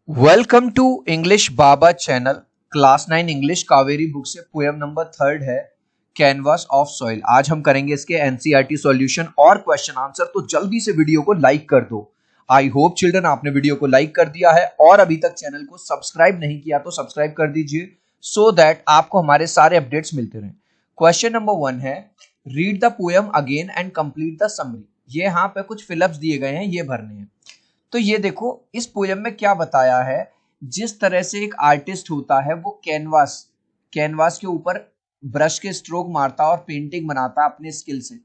Welcome to English Baba channel. Class 9 English Kaveri book से poem number 3 है canvas of soil. आज हम करेंगे इसके एनसीईआरटी सॉल्यूशन और क्वेश्चन आंसर। तो जल्दी से वीडियो को लाइक कर दो। आई होप चिल्ड्रन आपने वीडियो को लाइक कर दिया है और अभी तक चैनल को सब्सक्राइब नहीं किया तो सब्सक्राइब कर दीजिए सो दैट आपको हमारे सारे अपडेट्स मिलते रहें। क्वेश्चन नंबर 1 है, read the poem again and complete the summary. ये यहाँ पे कुछ फिलअप्स दिए गए हैं, ये भरने हैं। तो ये देखो इस पोएम में क्या बताया है। जिस तरह से एक आर्टिस्ट होता है वो कैनवास के ऊपर ब्रश के स्ट्रोक मारता और पेंटिंग बनाता अपने स्किल से,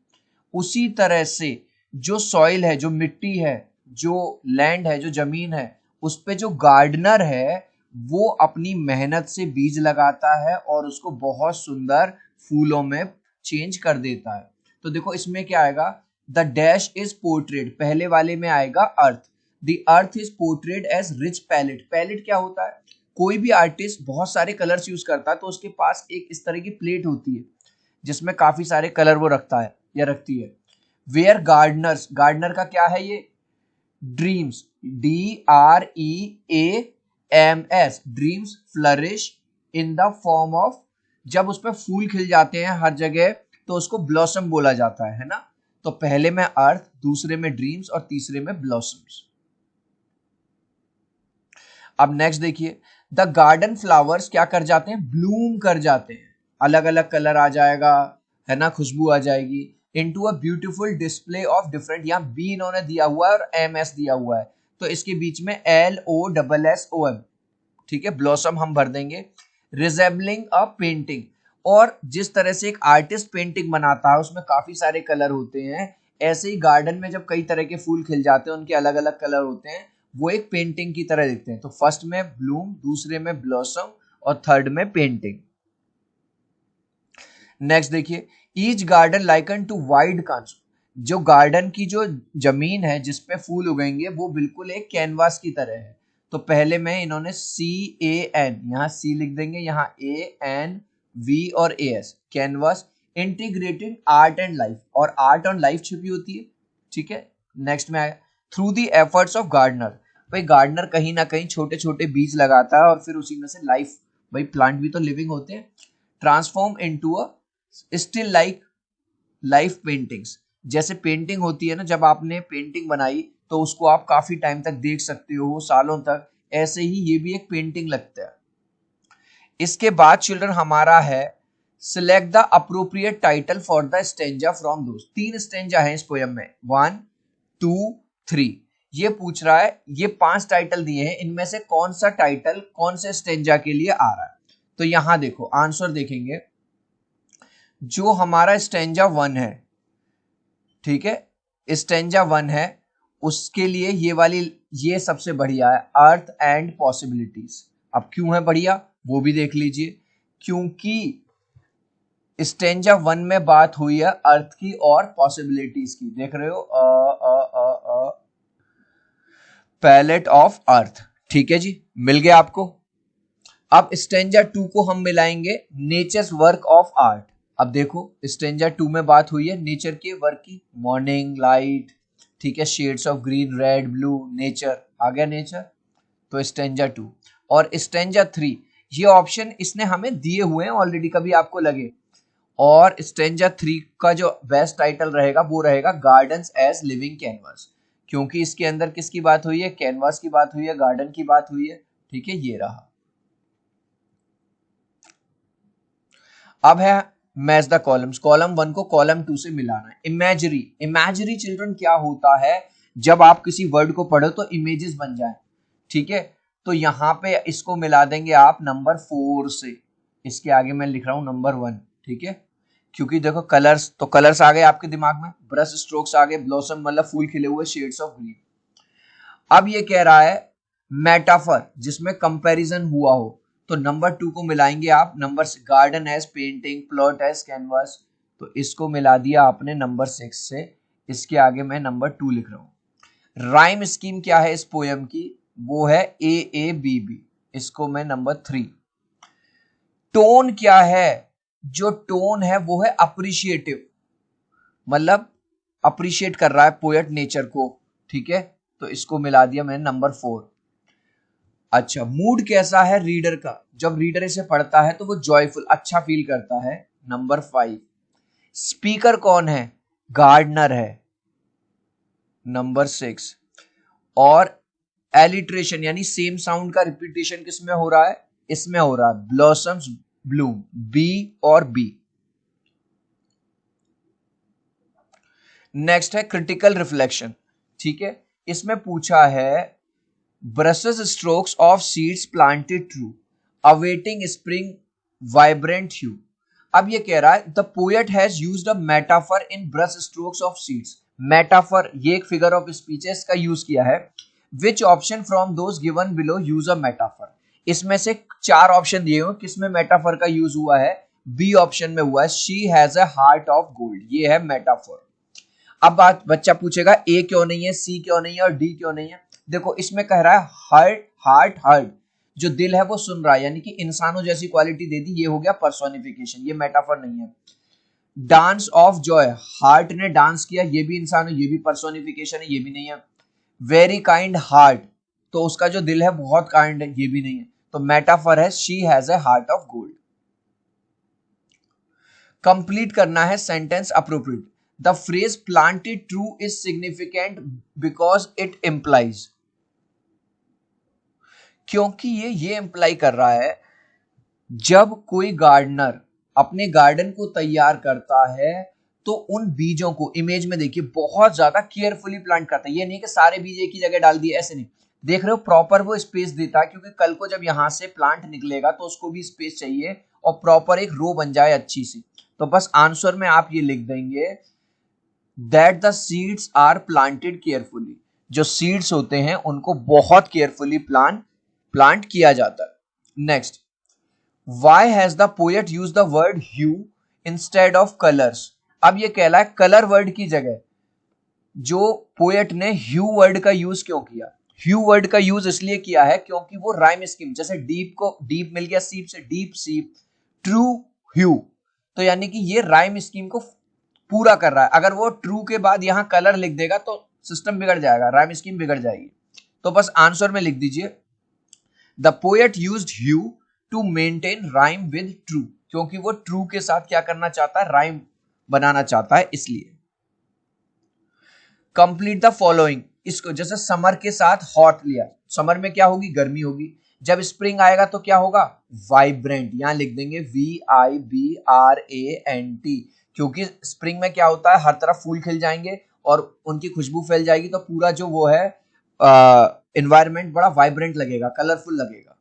उसी तरह से जो सॉइल है, जो मिट्टी है, जो लैंड है, जो जमीन है, उस पे जो गार्डनर है वो अपनी मेहनत से बीज लगाता है और उसको बहुत सुंदर फूलों में चेंज कर देता है। तो देखो इसमें क्या आएगा, द डैश इज पोर्ट्रेट, पहले वाले में आएगा earth. The earth is portrayed as rich palette। Palette क्या होता है, कोई भी आर्टिस्ट बहुत सारे कलर्स यूज करता है तो उसके पास एक इस तरह की प्लेट होती है जिसमें काफी सारे कलर वो रखता है या रखती है। वेयर गार्डनर्स, गार्डनर का क्या है ये, dreams, DREAMS, dreams flourish in the form of, जब उस पर फूल खिल जाते हैं हर जगह तो उसको ब्लॉसम बोला जाता है ना। तो पहले में अर्थ, दूसरे में ड्रीम्स और तीसरे में ब्लॉसम्स। अब नेक्स्ट देखिए, द गार्डन फ्लावर्स क्या कर जाते हैं, ब्लूम कर जाते हैं, अलग अलग कलर आ जाएगा है ना, खुशबू आ जाएगी। Into a beautiful display of different, यहाँ बी इन्होंने दिया हुआ है और MS दिया हुआ है तो इसके बीच में LOSSOM, ठीक है, ब्लॉसम हम भर देंगे। रिजेबलिंग अ पेंटिंग, और जिस तरह से एक आर्टिस्ट पेंटिंग बनाता है उसमें काफी सारे कलर होते हैं, ऐसे ही गार्डन में जब कई तरह के फूल खिल जाते हैं उनके अलग अलग कलर होते हैं, वो एक पेंटिंग की तरह दिखते हैं। तो फर्स्ट में ब्लूम, दूसरे में ब्लॉसम और थर्ड में पेंटिंग। नेक्स्ट देखिए, each garden likened to wide कांच, जो गार्डन की जो जमीन है जिसपे फूल उगेंगे वो बिल्कुल एक कैनवास की तरह है। तो पहले में इन्होंने CAN, यहाँ C लिख देंगे, यहाँ ANV और AS, canvas. Integrated art and life, और आर्ट और लाइफ छिपी होती है, ठीक है। नेक्स्ट में आया through the efforts of gardener, भाई गार्डनर कहीं ना कहीं छोटे छोटे बीज लगाता है और फिर उसी में से लाइफ, भाई प्लांट भी तो लिविंग होते हैं। Transform into a still life paintings, जैसे पेंटिंग होती है ना, जब आपने पेंटिंग बनाई तो उसको आप काफी टाइम तक देख सकते हो, सालों तक, ऐसे ही ये भी एक पेंटिंग लगता है। इसके बाद चिल्ड्रन हमारा है, select the appropriate title for the stanza from those. 3 stanza है इस पोएम में, 1 2 3। ये पूछ रहा है, ये 5 टाइटल दिए हैं, इनमें से कौन सा टाइटल कौन से स्टेंजा के लिए आ रहा है। तो यहां देखो आंसर देखेंगे, जो हमारा स्टेंजा 1 है, ठीक है, स्टेंजा 1 है, उसके लिए ये वाली, ये सबसे बढ़िया है, अर्थ एंड पॉसिबिलिटीज। अब क्यों है बढ़िया वो भी देख लीजिए, क्योंकि स्टेंजा 1 में बात हुई है अर्थ की और पॉसिबिलिटीज की, देख रहे हो, पैलेट ऑफ अर्थ, ठीक है जी, मिल गया आपको। अब स्टेंजा 2 को हम मिलाएंगे नेचर्स वर्क ऑफ आर्ट। अब देखो स्टेंजा 2 में बात हुई है नेचर के वर्क की, मॉर्निंग लाइट, ठीक है, shades of green red blue, nature आ गया नेचर, तो स्टेंजा 2। और स्टेंजा 3, ये ऑप्शन इसने हमें दिए हुए हैं ऑलरेडी, कभी आपको लगे। और स्टेंजा 3 का जो बेस्ट टाइटल रहेगा वो रहेगा गार्डन्स एज लिविंग कैनवास, क्योंकि इसके अंदर किसकी बात हुई है, कैनवास की बात हुई है, गार्डन की बात हुई है, ठीक है, ये रहा। अब है मैच द कॉलम्स, कॉलम 1 को कॉलम 2 से मिलाना है। इमेजरी, इमेजरी चिल्ड्रन क्या होता है, जब आप किसी वर्ड को पढ़ो तो इमेजेस बन जाए, ठीक है। तो यहां पे इसको मिला देंगे आप नंबर 4 से, इसके आगे मैं लिख रहा हूं नंबर 1, ठीक है, क्योंकि देखो कलर्स, तो कलर्स आ गए आपके दिमाग में, ब्रश स्ट्रोक्स आ गए, ब्लॉसम मतलब फूल खिले हुए, शेड्स ऑफ ग्रीन। अब ये कह रहा है मेटाफर, जिसमें कंपैरिजन हुआ हो, तो नंबर 2 को मिलाएंगे आप number, garden as painting, plot as canvas, तो इसको मिला दिया आपने नंबर 6 से, इसके आगे मैं नंबर 2 लिख रहा हूं। राइम स्कीम क्या है इस पोएम की, वो है AABB, इसको मैं नंबर 3। टोन क्या है, जो टोन है वो है अप्रिशिएटिव, मतलब अप्रिशिएट कर रहा है पोएट नेचर को, ठीक है, तो इसको मिला दिया मैंने नंबर 4। अच्छा, मूड कैसा है रीडर का? जब रीडर इसे पढ़ता है तो वो जॉयफुल, अच्छा फील करता है। नंबर 5। स्पीकर कौन है? गार्डनर है। नंबर 6। और एलिट्रेशन यानी सेम साउंड का रिपीटेशन किसमें हो रहा है? इसमें हो रहा है, ब्लॉसम्स ब्लूम, बी और बी। नेक्स्ट है क्रिटिकल रिफ्लेक्शन। ठीक है, इसमें पूछा है brushes strokes of seeds planted true awaiting spring vibrant hue. अब ये कह रहा है the poet has used a metaphor in brush strokes of seeds. Metaphor ये एक फिगर ऑफ स्पीच है, इसका यूज किया है। Which option from those given below use a metaphor? इसमें से 4 ऑप्शन दिए हुए, किसमें मेटाफर का यूज हुआ है? बी ऑप्शन में हुआ है, she has a heart of gold, ये है मेटाफर। अब बात बच्चा पूछेगा ए क्यों नहीं है, सी क्यों नहीं है और डी क्यों नहीं है? देखो इसमें कह रहा है हार्ट, हार्ट, हार्ट, जो दिल है वो सुन रहा है, यानी कि इंसानों जैसी क्वालिटी दे दी, ये हो गया पर्सोनिफिकेशन, ये मेटाफर नहीं है। डांस ऑफ जॉय, हार्ट ने डांस किया, ये भी इंसान है, ये भी पर्सोनिफिकेशन है, ये भी नहीं है। वेरी काइंड हार्ट, तो उसका जो दिल है बहुत काइंड है, ये भी नहीं है। तो मेटाफर है she has a heart of gold. Complete करना है sentence appropriate. The phrase planted true is significant because it implies, क्योंकि ये इंप्लाई कर रहा है जब कोई गार्डनर अपने गार्डन को तैयार करता है तो उन बीजों को, इमेज में देखिए, बहुत ज्यादा केयरफुली प्लांट करता है। ये नहीं कि सारे बीज एक ही जगह डाल दिए, ऐसे नहीं, देख रहे हो, प्रॉपर वो स्पेस देता है, क्योंकि कल को जब यहां से प्लांट निकलेगा तो उसको भी स्पेस चाहिए और प्रॉपर एक रो बन जाए अच्छी सी। तो बस आंसर में आप ये लिख देंगे that the seeds are planted carefully, जो सीड्स होते हैं उनको बहुत केयरफुली प्लांट किया जाता है। Next, why has the poet use the word hue instead of colours? अब ये कहला है कलर वर्ड की जगह जो पोएट ने ह्यू वर्ड का यूज क्यों किया? ह्यू वर्ड का यूज इसलिए किया है क्योंकि वो राइम स्कीम, जैसे डीप को डीप मिल गया सीप से, डीप सीप, ट्रू ह्यू, तो यानी कि ये राइम स्कीम को पूरा कर रहा है। अगर वो ट्रू के बाद यहां कलर लिख देगा तो सिस्टम बिगड़ जाएगा, राइम स्कीम बिगड़ जाएगी। तो बस आंसर में लिख दीजिए the poet used hue to maintain rhyme with true, क्योंकि वो ट्रू के साथ क्या करना चाहता है? राइम बनाना चाहता है, इसलिए। कंप्लीट द फॉलोइंग, इसको जैसे समर के साथ हॉट लिया, समर में क्या होगी? गर्मी होगी। जब स्प्रिंग आएगा तो क्या होगा? वाइब्रेंट, यहां लिख देंगे VIBRANT, क्योंकि स्प्रिंग में क्या होता है? हर तरफ फूल खिल जाएंगे और उनकी खुशबू फैल जाएगी, तो पूरा जो वो है एनवायरनमेंट बड़ा वाइब्रेंट लगेगा, कलरफुल लगेगा।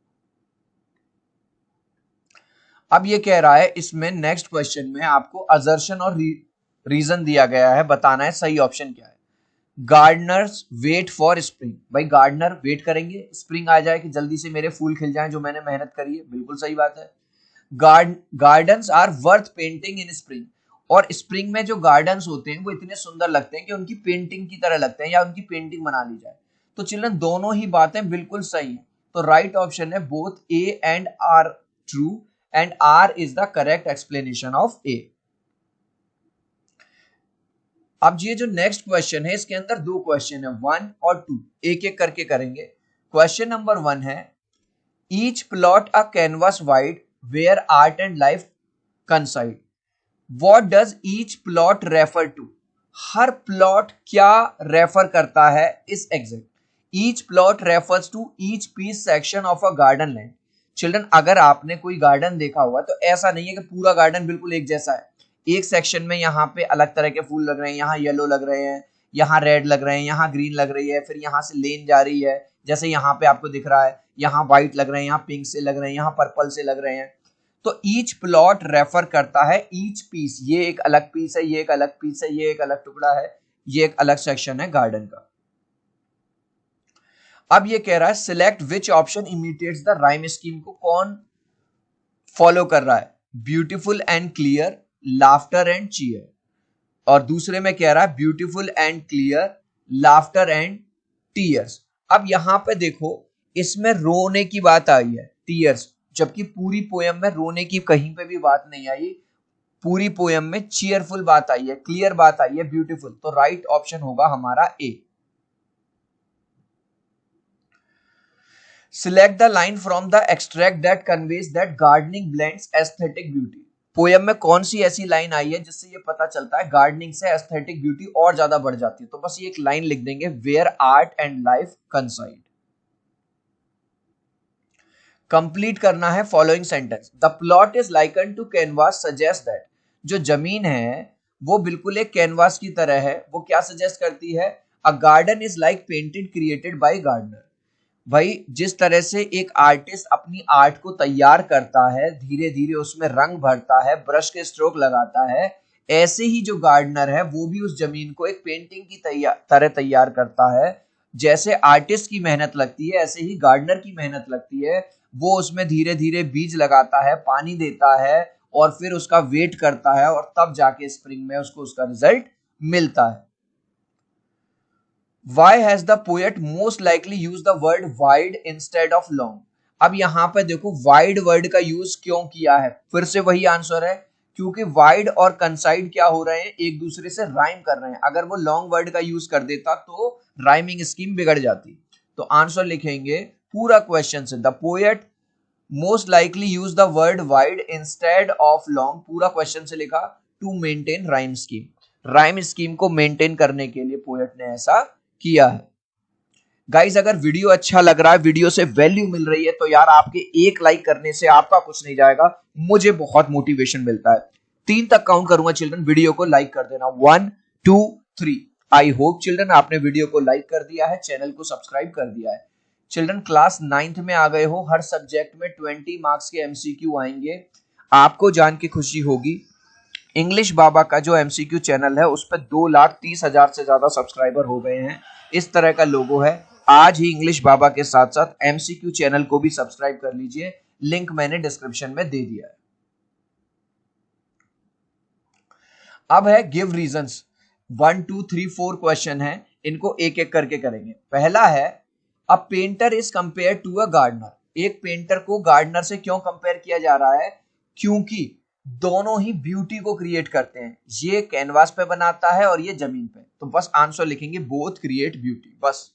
अब ये कह रहा है इसमें नेक्स्ट क्वेश्चन में आपको असर्शन और रीजन दिया गया है, बताना है सही ऑप्शन क्या है। गार्डनर्स वेट फॉर स्प्रिंग, भाई गार्डनर वेट करेंगे स्प्रिंग आ जाए कि जल्दी से मेरे फूल खिल जाएं जो मैंने मेहनत करी है, बिल्कुल सही बात है। Gardens are worth painting in spring, और स्प्रिंग में जो गार्डन्स होते हैं वो इतने सुंदर लगते हैं कि उनकी पेंटिंग की तरह लगते हैं, या उनकी पेंटिंग बना ली जाए। तो चिल्ड्रन दोनों ही बातें बिल्कुल सही हैं, तो राइट ऑप्शन है both A and R true, and R is the correct explanation of A. अब ये जो नेक्स्ट क्वेश्चन है इसके अंदर 2 क्वेश्चन है, 1 और 2, एक एक करके करेंगे। क्वेश्चन नंबर 1 है each plot a canvas wide where art and life coincide, what does each plot refer to? हर प्लॉट क्या रेफर करता है इस exact? Each plot refers to each piece section of a garden land. Children अगर आपने कोई garden देखा हुआ तो ऐसा नहीं है कि पूरा गार्डन बिल्कुल एक जैसा है, एक सेक्शन में यहाँ पे अलग तरह के फूल लग रहे हैं, यहाँ येलो लग रहे हैं, यहाँ रेड लग रहे हैं, यहाँ ग्रीन लग रही है, फिर यहाँ से लेन जा रही है, जैसे यहाँ पे आपको दिख रहा है, यहाँ व्हाइट लग रहे हैं, यहाँ पिंक से लग रहे हैं, यहाँ पर्पल से लग रहे हैं। तो ईच प्लॉट रेफर करता है ईच पीस, ये एक अलग पीस है, ये एक अलग पीस है, ये एक अलग टुकड़ा है, ये एक अलग सेक्शन है गार्डन का। अब ये कह रहा है select which option imitates the rhyme scheme, को कौन फॉलो कर रहा है? Beautiful and clear, laughter and cheer, और दूसरे में कह रहा है beautiful and clear, laughter and tears. अब यहां पे देखो इसमें रोने की बात आई है, टीयर्स, जबकि पूरी पोयम में रोने की कहीं पे भी बात नहीं आई, पूरी पोयम में चीयरफुल बात आई है, क्लियर बात आई है, ब्यूटीफुल। तो राइट ऑप्शन होगा हमारा A. Select the line from the extract that conveys that gardening blends aesthetic beauty. Poem में कौन सी ऐसी लाइन आई है जिससे ये पता चलता है गार्डनिंग से एस्थेटिक ब्यूटी और ज्यादा बढ़ जाती है? तो बस ये एक लाइन लिख देंगे, where art and life coincide. Complete करना है following sentence. The plot is likened to canvas suggest that. जो जमीन है वो बिल्कुल एक कैनवास की तरह है। वो क्या सजेस्ट करती है? A garden is like painted created by gardener. भाई जिस तरह से एक आर्टिस्ट अपनी आर्ट को तैयार करता है, धीरे धीरे उसमें रंग भरता है, ब्रश के स्ट्रोक लगाता है, ऐसे ही जो गार्डनर है वो भी उस जमीन को एक पेंटिंग की तरह तैयार करता है। जैसे आर्टिस्ट की मेहनत लगती है ऐसे ही गार्डनर की मेहनत लगती है। वो उसमें धीरे धीरे बीज लगाता है, पानी देता है और फिर उसका वेट करता है और तब जाके स्प्रिंग में उसको उसका रिजल्ट मिलता है। Why has the poet most likely used the word wide instead of long? अब यहां पर देखो वाइड वर्ड का यूज क्यों किया है, फिर से वही आंसर है, क्योंकि वाइड और कंसाइड क्या हो रहे हैं, एक दूसरे से राइम कर रहे हैं। अगर वो लॉन्ग वर्ड का यूज कर देता तो राइमिंग स्कीम बिगड़ जाती। तो आंसर लिखेंगे पूरा क्वेश्चन से, the poet most likely use the word wide instead of long, पूरा क्वेश्चन से लिखा to maintain rhyme scheme. Rhyme scheme को मेंटेन करने के लिए पोएट ने ऐसा किया है। गाइस अगर वीडियो अच्छा लग रहा है, वीडियो से वैल्यू मिल रही है, तो यार आपके एक लाइक करने से आपका कुछ नहीं जाएगा, मुझे बहुत मोटिवेशन मिलता है। 3 तक काउंट करूंगा चिल्ड्रन, वीडियो को लाइक कर देना। 1 2 3। आई होप चिल्ड्रन आपने वीडियो को लाइक कर दिया है, चैनल को सब्सक्राइब कर दिया है। चिल्ड्रन क्लास 9th में आ गए हो, हर सब्जेक्ट में 20 मार्क्स के एमसीक्यू आएंगे। आपको जान के खुशी होगी इंग्लिश बाबा का जो एमसीक्यू चैनल है उस पर 2,30,000 से ज्यादा सब्सक्राइबर हो गए हैं। इस तरह का लोगो है। आज ही इंग्लिश बाबा के साथ साथ एमसीक्यू चैनल को भी सब्सक्राइब कर लीजिए, लिंक मैंने डिस्क्रिप्शन में दे दिया है। अब है गिव रीजंस। 1 2 3 4 क्वेश्चन है, इनको एक एक करके करेंगे। पहला है a painter is compare to a gardener. एक पेंटर को गार्डनर से क्यों कंपेयर किया जा रहा है? क्योंकि दोनों ही ब्यूटी को क्रिएट करते हैं। ये कैनवास पे बनाता है और ये जमीन पे। तो बस आंसर लिखेंगे बोथ क्रिएट ब्यूटी, बस।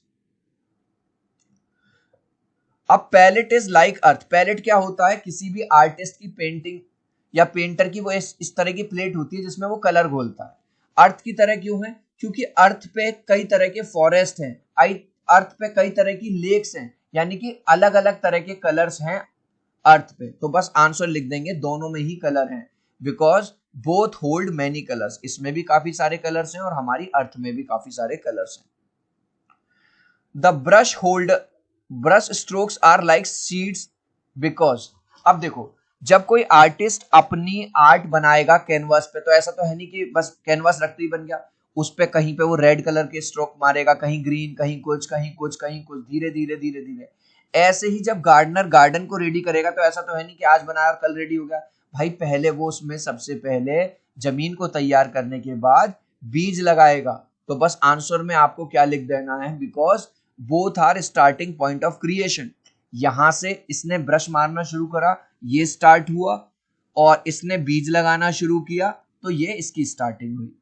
अब palette is like earth. Palette क्या होता है? किसी भी आर्टिस्ट की पेंटिंग या पेंटर की वो इस तरह की प्लेट होती है जिसमें वो कलर घोलता है। अर्थ की तरह क्यों है? क्योंकि अर्थ पे कई तरह के फॉरेस्ट हैं, अर्थ पे कई तरह की लेक्स हैं, यानी कि अलग अलग तरह के कलर्स हैं अर्थ पे। तो बस आंसर लिख देंगे दोनों में ही कलर हैं, because both hold many colours. इसमें भी काफी सारे कलर्स हैं और हमारी अर्थ में भी काफी सारे कलर्स हैं। The brush strokes are like seeds because. अब देखो जब कोई आर्टिस्ट अपनी आर्ट बनाएगा कैनवास पे, तो ऐसा तो है नहीं कि बस कैनवास रखते ही बन गया। उस पे कहीं पे वो रेड कलर के स्ट्रोक मारेगा, कहीं ग्रीन, कहीं कुछ कहीं कुछ कहीं कुछ, धीरे धीरे धीरे धीरे। ऐसे ही जब गार्डनर गार्डन को रेडी करेगा तो ऐसा तो है नहीं कि आज बनाया और कल रेडी हो गया। भाई पहले वो उसमें सबसे पहले जमीन को तैयार करने के बाद बीज लगाएगा। तो बस आंसर में आपको क्या लिख देना है? Because both are starting point of creation. यहां से इसने ब्रश मारना शुरू करा, ये स्टार्ट हुआ, और इसने बीज लगाना शुरू किया, तो ये इसकी स्टार्टिंग हुई।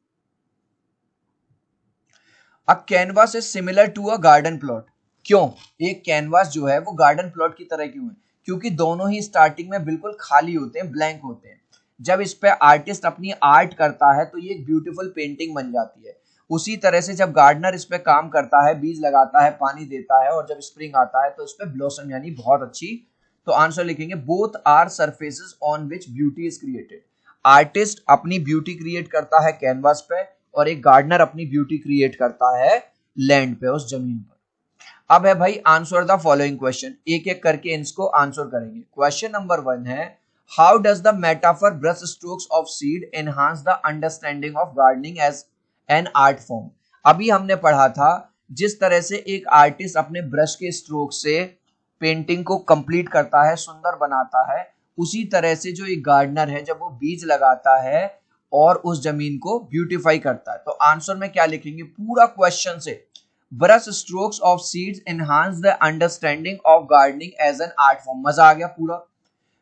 A canvas is similar to a garden plot. क्यों एक कैनवास जो है वो गार्डन प्लॉट की तरह क्यों है? क्योंकि दोनों ही स्टार्टिंग में बिल्कुल खाली होते हैं, ब्लैंक होते हैं। जब इस पे आर्टिस्ट अपनी आर्ट करता है तो ये एक ब्यूटीफुल पेंटिंग बन जाती है। उसी तरह से जब गार्डनर इस पे काम करता है, बीज लगाता है, पानी देता है, और जब स्प्रिंग आता है तो इस पे ब्लॉसम यानी बहुत अच्छी। तो आंसर लिखेंगे both are surfaces on which beauty is created. Artist अपनी ब्यूटी क्रिएट करता है कैनवास पे और एक गार्डनर अपनी ब्यूटी क्रिएट करता है लैंड पे, उस जमीन पर। अब है भाई आंसर द फॉलोइंग क्वेश्चन, एक एक करके इसको आंसर करेंगे। क्वेश्चन नंबर 1 है how does the metaphor brush strokes of seed enhance the understanding of gardening as an art form. अभी हमने पढ़ा था जिस तरह से एक आर्टिस्ट अपने ब्रश के स्ट्रोक से पेंटिंग को कंप्लीट करता है, सुंदर बनाता है, उसी तरह से जो एक गार्डनर है जब वो बीज लगाता है और उस जमीन को ब्यूटीफाई करता है। तो आंसर में क्या लिखेंगे पूरा क्वेश्चन से? Brush strokes of seeds enhance the understanding of gardening as an art form. मजा आ गया पूरा।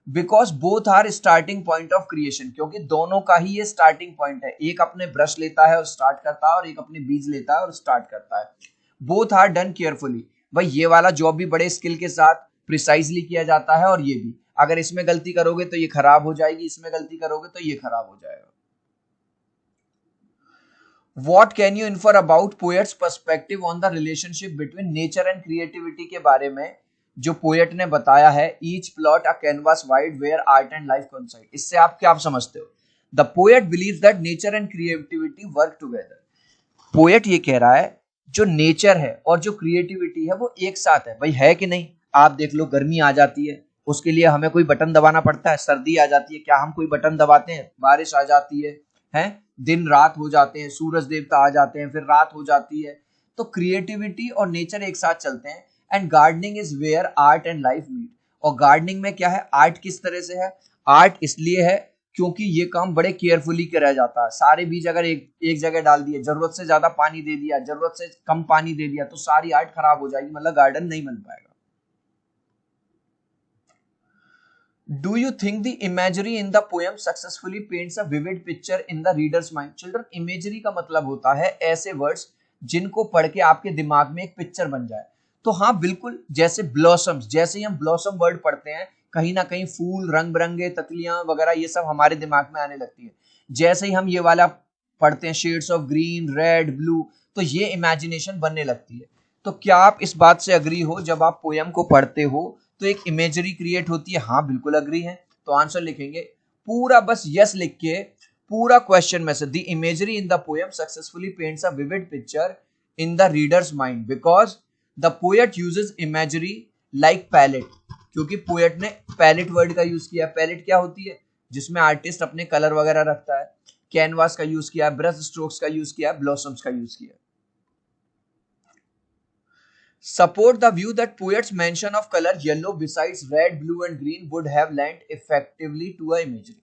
Because both are starting point of creation, क्योंकि दोनों का ही ये स्टार्टिंग पॉइंट है। एक अपने ब्रश लेता है और स्टार्ट करता है, और एक अपने बीज लेता है और स्टार्ट करता है। Both are done carefully. भाई ये वाला जॉब भी बड़े स्किल के साथ प्रिसाइजली किया जाता है, और ये भी अगर इसमें गलती करोगे तो ये खराब हो जाएगी, इसमें गलती करोगे तो ये खराब हो जाएगा। What can you infer about poet's perspective on the relationship between nature and creativity के बारे में जो पोएट ने बताया है, each plot a canvas wide where art and life coincide। इससे आप क्या समझते हो? The poet believes that nature and creativity work together। Poet ये कह रहा है जो नेचर है और जो क्रिएटिविटी है वो एक साथ है। भाई है कि नहीं? आप देख लो, गर्मी आ जाती है, उसके लिए हमें कोई बटन दबाना पड़ता है। सर्दी आ जाती है, क्या हम कोई बटन दबाते हैं? बारिश आ जाती है, दिन रात हो जाते हैं, सूरज देवता आ जाते हैं, फिर रात हो जाती है। तो क्रिएटिविटी और नेचर एक साथ चलते हैं। And gardening is where art and life meet. और गार्डनिंग में क्या है? आर्ट किस तरह से है? आर्ट इसलिए है क्योंकि ये काम बड़े केयरफुली किया जाता है। सारे बीज अगर एक जगह डाल दिए, जरूरत से ज्यादा पानी दे दिया, जरूरत से कम पानी दे दिया, तो सारी आर्ट खराब हो जाएगी, मतलब गार्डन नहीं बन पाएगा। Do you think the imagery in the poem successfully paints a vivid picture in the reader's mind? Children, imagery का मतलब होता है ऐसे वर्ड्स जिनको पढ़ के आपके दिमाग में एक पिक्चर बन जाए। तो हाँ बिल्कुल, जैसे ब्लॉसम्स, जैसे ही हम ब्लॉसम वर्ड पढ़ते हैं, कहीं ना कहीं फूल, रंग बिरंगे, तितलियां वगैरह, ये सब हमारे दिमाग में आने लगती है। जैसे ही हम ये वाला पढ़ते हैं, shades of green, red, blue, तो ये इमेजिनेशन बनने लगती है। तो क्या आप इस बात से अग्री हो? जब आप पोयम को पढ़ते हो तो एक इमेजरी क्रिएट होती है। हाँ बिल्कुल अग्री है। तो आंसर लिखेंगे पूरा, बस यस लिख के पूरा क्वेश्चन में से, the imagery in the poem successfully paints a vivid picture in the reader's mind because the poet uses imagery like palette. क्योंकि पोएट ने पैलेट वर्ड का यूज किया। पैलेट क्या होती है? जिसमें आर्टिस्ट अपने कलर वगैरह रखता है। कैनवास का यूज किया, ब्रश स्ट्रोक्स का यूज किया, ब्लॉसम्स का यूज किया। Support the view that poet's mention of color yellow besides red, blue and green would have lent effectively to a imagery।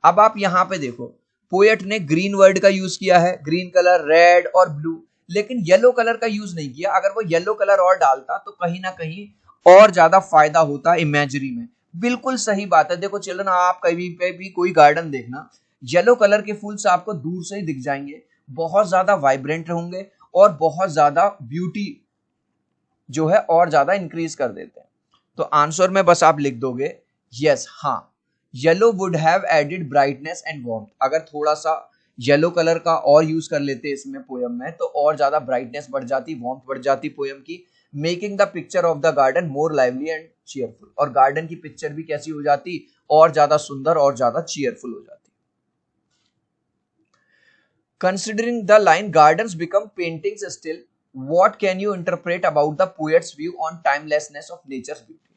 अब आप यहाँ पे देखो, पोएट ने ग्रीन वर्ड का यूज किया है, ग्रीन कलर, रेड और ब्लू, लेकिन येलो कलर का यूज नहीं किया। अगर वो येलो कलर और डालता तो कहीं ना कहीं और ज्यादा फायदा होता इमेजरी में। बिल्कुल सही बात है। देखो चिल्ड्रन, आप कहीं पे भी कोई गार्डन देखना, येलो कलर के फूल्स आपको दूर से ही दिख जाएंगे, बहुत ज्यादा वाइब्रेंट होंगे और बहुत ज्यादा ब्यूटी जो है और ज्यादा इंक्रीज कर देते हैं। तो आंसर में बस आप लिख दोगे यस, हाँ, yellow would have added brightness and warmth. अगर थोड़ा सा येलो कलर का और यूज कर लेते इसमें पोयम में, तो और ज्यादा ब्राइटनेस बढ़ जाती, वार्मथ बढ़ जाती पोयम की, making the picture of the garden more lively and cheerful. और गार्डन की पिक्चर भी कैसी हो जाती? और ज्यादा सुंदर और ज्यादा चीयरफुल हो जाती। Considering the line gardens become paintings still, What can you interpret about the poet's view on timelessness of nature's beauty?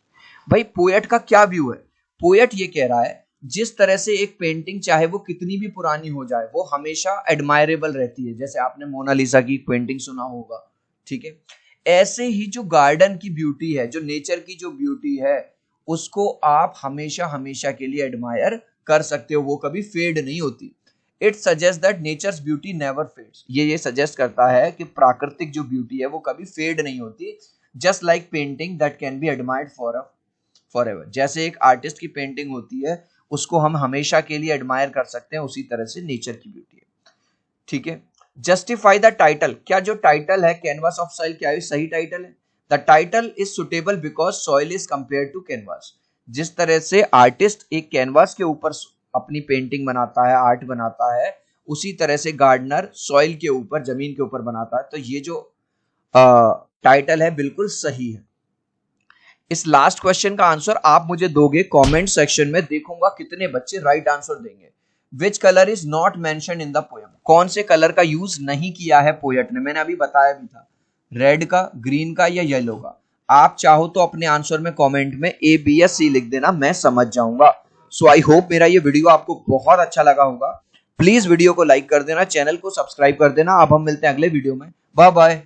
भाई पोएट का क्या व्यू है? पोएट ये कह रहा है जिस तरह से एक पेंटिंग चाहे वो कितनी भी पुरानी हो जाए, वो हमेशा एडमायरेबल रहती है। जैसे आपने मोनालिसा की पेंटिंग सुना होगा, ठीक है? ऐसे ही जो गार्डन की ब्यूटी है, जो नेचर की जो ब्यूटी है, उसको आप हमेशा हमेशा के लिए एडमायर कर सकते हो, वो कभी फेड नहीं होती। It suggests that nature's beauty never fades। ये सजेस्ट करता है कि प्राकृतिक जो ब्यूटी है वो कभी फेड नहीं होती। Just like painting that can be admired forever। जैसे एक आर्टिस्ट की पेंटिंग होती है, उसको हम हमेशा के लिए एडमायर कर सकते हैं, उसी तरह से नेचर की ब्यूटी है। ठीक है, जस्टिफाई द टाइटल। क्या जो टाइटल है कैनवास ऑफ सॉइल, क्या ये सही टाइटल है? The title is suitable because soil is compare to canvas. जिस तरह से आर्टिस्ट एक कैनवास के ऊपर अपनी पेंटिंग बनाता है, आर्ट बनाता है, उसी तरह से गार्डनर सॉइल के ऊपर, जमीन के ऊपर बनाता है। तो ये जो टाइटल है बिल्कुल सही है। इस लास्ट क्वेश्चन का आंसर आप मुझे दोगे कमेंट सेक्शन में, देखूंगा कितने बच्चे राइट आंसर देंगे। Which colour is not mentioned in the poem? कौन से कलर का यूज नहीं किया है पोएट ने? मैंने अभी बताया भी था, रेड का, ग्रीन का या येलो का। आप चाहो तो अपने आंसर में कमेंट में ए, बी या सी लिख देना, मैं समझ जाऊंगा। सो आई होप मेरा ये वीडियो आपको बहुत अच्छा लगा होगा। प्लीज वीडियो को लाइक कर देना, चैनल को सब्सक्राइब कर देना। अब हम मिलते हैं अगले वीडियो में। Bye bye.